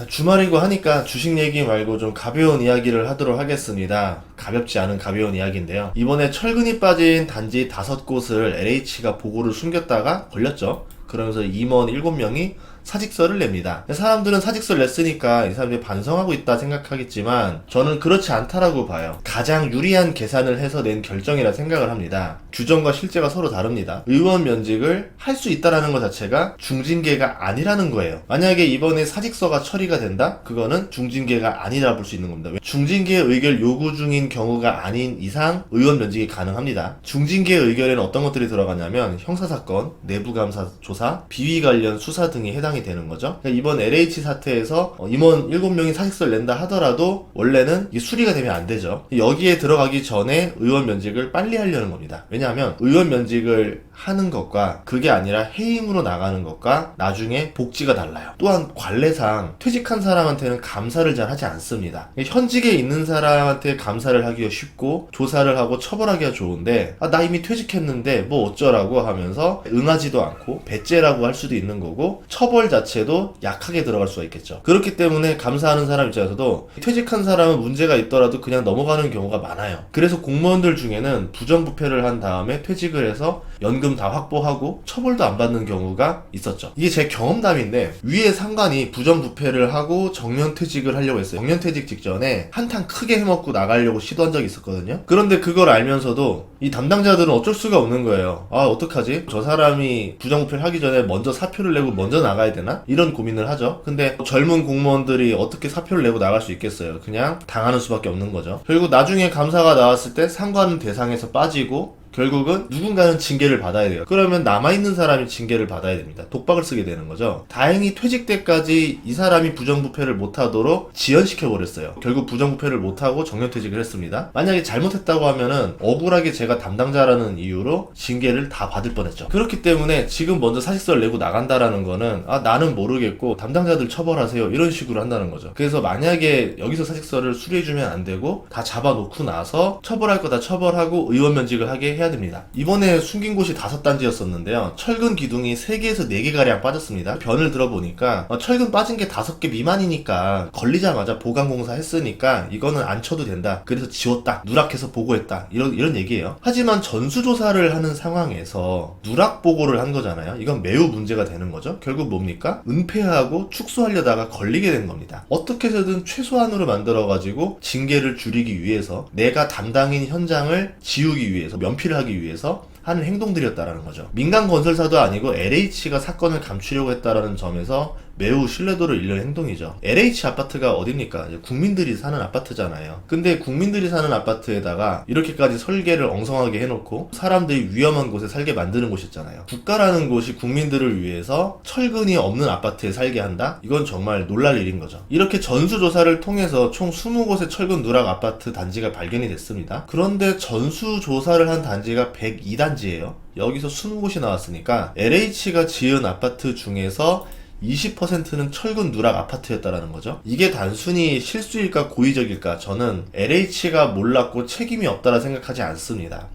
주말이고 하니까 주식 얘기 말고 좀 가벼운 이야기를 하도록 하겠습니다. 가볍지 않은 가벼운 이야기인데요. 이번에 철근이 빠진 단지 5곳을 LH가 보고를 숨겼다가 걸렸죠. 그러면서 임원 7명이 사직서를 냅니다. 사람들은 사직서를 냈으니까 이 사람들이 반성하고 있다 생각하겠지만 저는 그렇지 않다라고 봐요. 가장 유리한 계산을 해서 낸 결정이라 생각을 합니다. 규정과 실제가 서로 다릅니다. 의원 면직을 할 수 있다라는 것 자체가 중징계가 아니라는 거예요. 만약에 이번에 사직서가 처리가 된다? 그거는 중징계가 아니라 볼 수 있는 겁니다. 중징계 의결 요구 중인 경우가 아닌 이상 의원 면직이 가능합니다. 중징계 의결에는 어떤 것들이 들어가냐면 형사사건, 내부감사 조사, 비위 관련 수사 등이 해당이 되는 거죠. 그러니까 이번 LH 사태에서 임원 7명이 사직서를 낸다 하더라도 원래는 이게 수리가 되면 안 되죠. 여기에 들어가기 전에 의원 면직을 빨리 하려는 겁니다. 왜냐하면 의원 면직을 하는 것과 그게 아니라 해임으로 나가는 것과 나중에 복지가 달라요. 또한 관례상 퇴직한 사람한테는 감사를 잘 하지 않습니다. 현직에 있는 사람한테 감사를 하기가 쉽고 조사를 하고 처벌하기가 좋은데 나 이미 퇴직했는데 뭐 어쩌라고 하면서 응하지도 않고 배째라고 할 수도 있는 거고 처벌 자체도 약하게 들어갈 수가 있겠죠. 그렇기 때문에 감사하는 사람 입장에서도 퇴직한 사람은 문제가 있더라도 그냥 넘어가는 경우가 많아요. 그래서 공무원들 중에는 부정부패를 한 다음에 퇴직을 해서 연금 다 확보하고 처벌도 안 받는 경우가 있었죠. 이게 제 경험담인데 위에 상관이 부정부패를 하고 정년퇴직을 하려고 했어요. 정년퇴직 직전에 한탕 크게 해먹고 나가려고 시도한 적이 있었거든요. 그런데 그걸 알면서도 이 담당자들은 어쩔 수가 없는 거예요. 어떡하지? 저 사람이 부정부패를 하기 전에 먼저 사표를 내고 먼저 나가야 되나? 이런 고민을 하죠. 근데 젊은 공무원들이 어떻게 사표를 내고 나갈 수 있겠어요? 그냥 당하는 수밖에 없는 거죠. 결국 나중에 감사가 나왔을 때 상관은 대상에서 빠지고 결국은 누군가는 징계를 받아야 돼요. 그러면 남아있는 사람이 징계를 받아야 됩니다. 독박을 쓰게 되는 거죠. 다행히 퇴직 때까지 이 사람이 부정부패를 못하도록 지연시켜버렸어요. 결국 부정부패를 못하고 정년퇴직을 했습니다. 만약에 잘못했다고 하면은 억울하게 제가 담당자라는 이유로 징계를 다 받을 뻔했죠. 그렇기 때문에 지금 먼저 사직서를 내고 나간다라는 거는 나는 모르겠고 담당자들 처벌하세요 이런 식으로 한다는 거죠. 그래서 만약에 여기서 사직서를 수리해주면 안 되고 다 잡아놓고 나서 처벌할 거 다 처벌하고 의원 면직을 하게 해야 됩니다. 이번에 숨긴 곳이 5단지였었는데요. 철근 기둥이 3개에서 4개가량 빠졌습니다. 변을 들어보니까 철근 빠진 게 5개 미만이니까 걸리자마자 보강공사 했으니까 이거는 안 쳐도 된다. 그래서 지웠다. 누락해서 보고했다. 이런 얘기예요. 하지만 전수조사를 하는 상황에서 누락 보고를 한 거잖아요. 이건 매우 문제가 되는 거죠. 결국 뭡니까? 은폐하고 축소하려다가 걸리게 된 겁니다. 어떻게 해서든 최소한으로 만들어가지고 징계를 줄이기 위해서 내가 담당인 현장을 지우기 위해서 면피를 하기 위해서 하는 행동들이었다라는 거죠. 민간 건설사도 아니고 LH가 사건을 감추려고 했다라는 점에서 매우 신뢰도를 잃는 행동이죠. LH 아파트가 어딥니까? 국민들이 사는 아파트잖아요. 근데 국민들이 사는 아파트에다가 이렇게까지 설계를 엉성하게 해놓고 사람들이 위험한 곳에 살게 만드는 곳이었잖아요. 국가라는 곳이 국민들을 위해서 철근이 없는 아파트에 살게 한다? 이건 정말 놀랄 일인 거죠. 이렇게 전수조사를 통해서 총 20곳의 철근 누락 아파트 단지가 발견이 됐습니다. 그런데 전수조사를 한 단지가 102단지예요. 여기서 20곳이 나왔으니까 LH가 지은 아파트 중에서 20%는 철근 누락 아파트였다라는 거죠. 이게 단순히 실수일까 고의적일까? 저는 LH가 몰랐고 책임이 없다라 생각하지 않습니다.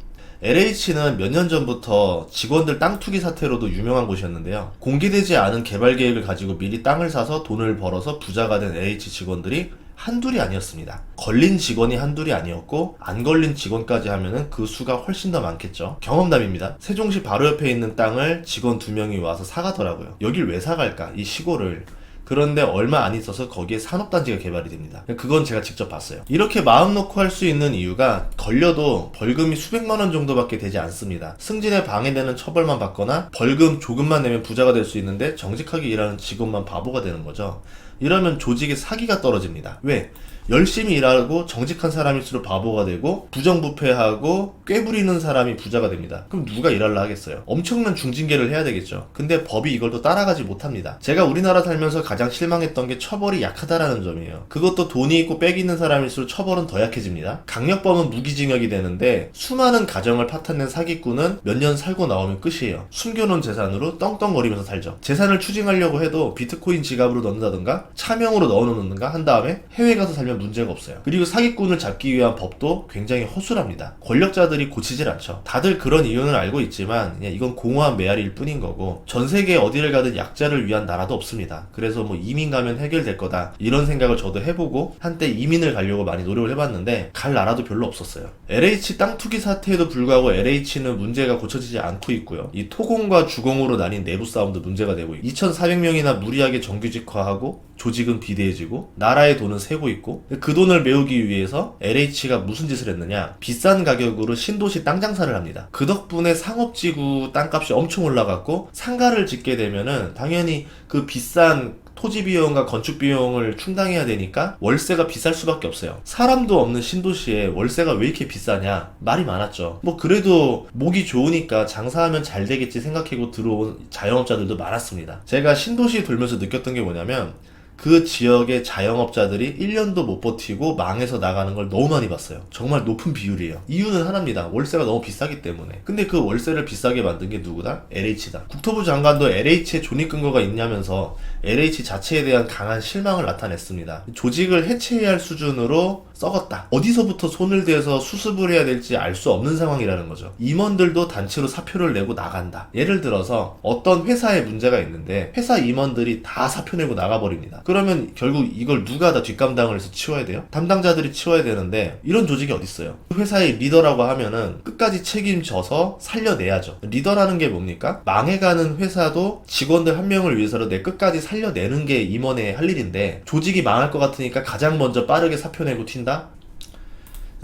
LH는 몇 년 전부터 직원들 땅 투기 사태로도 유명한 곳이었는데요. 공개되지 않은 개발 계획을 가지고 미리 땅을 사서 돈을 벌어서 부자가 된 LH 직원들이 한둘이 아니었습니다. 걸린 직원이 한둘이 아니었고 안 걸린 직원까지 하면은 그 수가 훨씬 더 많겠죠. 경험담입니다. 세종시 바로 옆에 있는 땅을 직원 2명이 와서 사가더라고요. 여길 왜 사갈까? 이 시골을. 그런데 얼마 안 있어서 거기에 산업단지가 개발이 됩니다. 그건 제가 직접 봤어요. 이렇게 마음 놓고 할 수 있는 이유가 걸려도 벌금이 수백만 원 정도밖에 되지 않습니다. 승진에 방해되는 처벌만 받거나 벌금 조금만 내면 부자가 될 수 있는데 정직하게 일하는 직원만 바보가 되는 거죠. 이러면 조직의 사기가 떨어집니다. 왜? 열심히 일하고 정직한 사람일수록 바보가 되고 부정부패하고 꾀부리는 사람이 부자가 됩니다. 그럼 누가 일하려 하겠어요? 엄청난 중징계를 해야 되겠죠. 근데 법이 이걸 또 따라가지 못합니다. 제가 우리나라 살면서 가장 실망했던 게 처벌이 약하다라는 점이에요. 그것도 돈이 있고 빽 있는 사람일수록 처벌은 더 약해집니다. 강력범은 무기징역이 되는데 수많은 가정을 파탄낸 사기꾼은 몇 년 살고 나오면 끝이에요. 숨겨놓은 재산으로 떵떵거리면서 살죠. 재산을 추징하려고 해도 비트코인 지갑으로 넣는다든가 차명으로 넣어놓는가 한 다음에 해외 가서 살면 되면 문제가 없어요. 그리고 사기꾼을 잡기 위한 법도 굉장히 허술합니다. 권력자들이 고치질 않죠. 다들 그런 이유는 알고 있지만 그냥 이건 공허한 메아리일 뿐인 거고, 전 세계 어디를 가든 약자를 위한 나라도 없습니다. 그래서 뭐 이민 가면 해결될 거다 이런 생각을 저도 해보고 한때 이민을 가려고 많이 노력을 해봤는데 갈 나라도 별로 없었어요. LH 땅 투기 사태에도 불구하고 LH는 문제가 고쳐지지 않고 있고요. 이 토공과 주공으로 나뉜 내부 싸움도 문제가 되고 있고, 2,400명이나 무리하게 정규직화하고 조직은 비대해지고 나라의 돈은 새고 있고, 그 돈을 메우기 위해서 LH가 무슨 짓을 했느냐, 비싼 가격으로 신도시 땅 장사를 합니다. 그 덕분에 상업지구 땅값이 엄청 올라갔고, 상가를 짓게 되면은 당연히 그 비싼 토지 비용과 건축 비용을 충당해야 되니까 월세가 비쌀 수밖에 없어요. 사람도 없는 신도시에 월세가 왜 이렇게 비싸냐 말이 많았죠. 뭐 그래도 목이 좋으니까 장사하면 잘 되겠지 생각하고 들어온 자영업자들도 많았습니다. 제가 신도시 돌면서 느꼈던 게 뭐냐면, 그 지역의 자영업자들이 1년도 못 버티고 망해서 나가는 걸 너무 많이 봤어요. 정말 높은 비율이에요. 이유는 하나입니다. 월세가 너무 비싸기 때문에. 근데 그 월세를 비싸게 만든 게 누구다? LH다. 국토부 장관도 LH에 존립 근거가 있냐면서 LH 자체에 대한 강한 실망을 나타냈습니다. 조직을 해체해야 할 수준으로 썩었다. 어디서부터 손을 대서 수습을 해야 될지 알 수 없는 상황이라는 거죠. 임원들도 단체로 사표를 내고 나간다. 예를 들어서 어떤 회사에 문제가 있는데 회사 임원들이 다 사표 내고 나가버립니다. 그러면 결국 이걸 누가 다 뒷감당을 해서 치워야 돼요? 담당자들이 치워야 되는데 이런 조직이 어딨어요? 회사의 리더라고 하면은 끝까지 책임져서 살려내야죠. 리더라는 게 뭡니까? 망해가는 회사도 직원들 한 명을 위해서로 내 끝까지 살려내는 게 임원의 할 일인데, 조직이 망할 것 같으니까 가장 먼저 빠르게 사표 내고 튄다?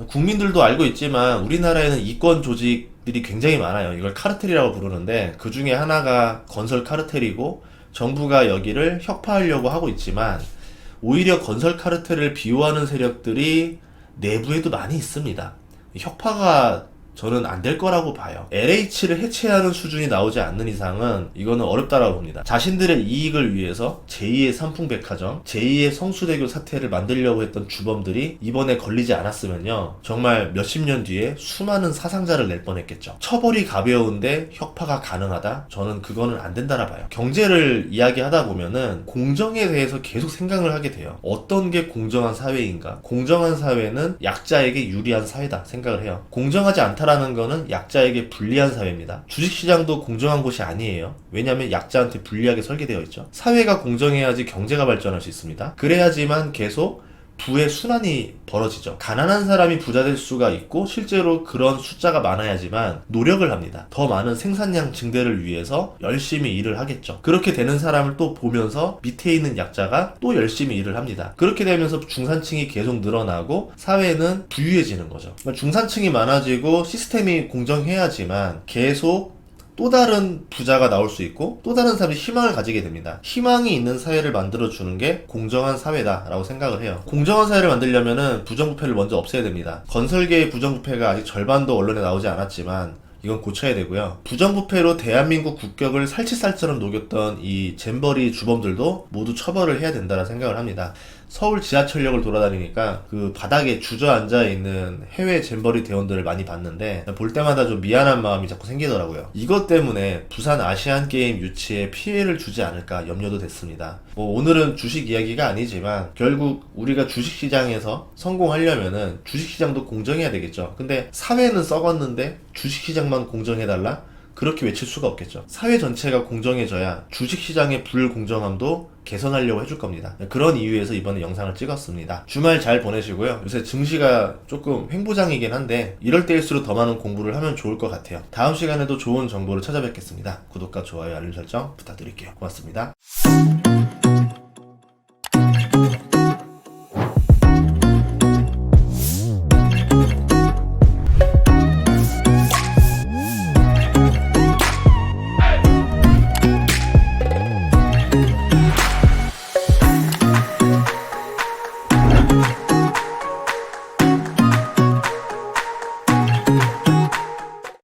국민들도 알고 있지만 우리나라에는 이권 조직들이 굉장히 많아요. 이걸 카르텔이라고 부르는데, 그 중에 하나가 건설 카르텔이고 정부가 여기를 혁파하려고 하고 있지만, 오히려 건설 카르텔을 비호하는 세력들이 내부에도 많이 있습니다. 혁파가 저는 안 될 거라고 봐요. LH를 해체하는 수준이 나오지 않는 이상은 이거는 어렵다라고 봅니다. 자신들의 이익을 위해서 제2의 삼풍백화점, 제2의 성수대교 사태를 만들려고 했던 주범들이 이번에 걸리지 않았으면요, 정말 몇십 년 뒤에 수많은 사상자를 낼 뻔했겠죠. 처벌이 가벼운데 혁파가 가능하다? 저는 그거는 안 된다라 봐요. 경제를 이야기하다 보면은 공정에 대해서 계속 생각을 하게 돼요. 어떤 게 공정한 사회인가? 공정한 사회는 약자에게 유리한 사회다 생각을 해요. 공정하지 않다 라는 거는 약자에게 불리한 사회입니다. 주식시장도 공정한 곳이 아니에요. 왜냐하면 약자한테 불리하게 설계되어 있죠. 사회가 공정해야지 경제가 발전할 수 있습니다. 그래야지만 계속 부의 순환이 벌어지죠. 가난한 사람이 부자 될 수가 있고 실제로 그런 숫자가 많아야지만 노력을 합니다. 더 많은 생산량 증대를 위해서 열심히 일을 하겠죠. 그렇게 되는 사람을 또 보면서 밑에 있는 약자가 또 열심히 일을 합니다. 그렇게 되면서 중산층이 계속 늘어나고 사회는 부유해지는 거죠. 그러니까 중산층이 많아지고 시스템이 공정해야지만 계속 또 다른 부자가 나올 수 있고 또 다른 사람이 희망을 가지게 됩니다. 희망이 있는 사회를 만들어주는 게 공정한 사회다라고 생각을 해요. 공정한 사회를 만들려면은 부정부패를 먼저 없애야 됩니다. 건설계의 부정부패가 아직 절반도 언론에 나오지 않았지만 이건 고쳐야 되고요. 부정부패로 대한민국 국격을 살치살처럼 녹였던 이 잼버리 주범들도 모두 처벌을 해야 된다는 생각을 합니다. 서울 지하철역을 돌아다니니까 그 바닥에 주저앉아 있는 해외 잼버리 대원들을 많이 봤는데 볼 때마다 좀 미안한 마음이 자꾸 생기더라고요. 이것 때문에 부산 아시안게임 유치에 피해를 주지 않을까 염려도 됐습니다. 오늘은 주식 이야기가 아니지만 결국 우리가 주식시장에서 성공하려면은 주식시장도 공정해야 되겠죠. 근데 사회는 썩었는데 주식시장만 공정해달라? 그렇게 외칠 수가 없겠죠. 사회 전체가 공정해져야 주식시장의 불공정함도 개선하려고 해줄 겁니다. 그런 이유에서 이번에 영상을 찍었습니다. 주말 잘 보내시고요. 요새 증시가 조금 횡보장이긴 한데 이럴 때일수록 더 많은 공부를 하면 좋을 것 같아요. 다음 시간에도 좋은 정보를 찾아뵙겠습니다. 구독과 좋아요, 알림 설정 부탁드릴게요. 고맙습니다.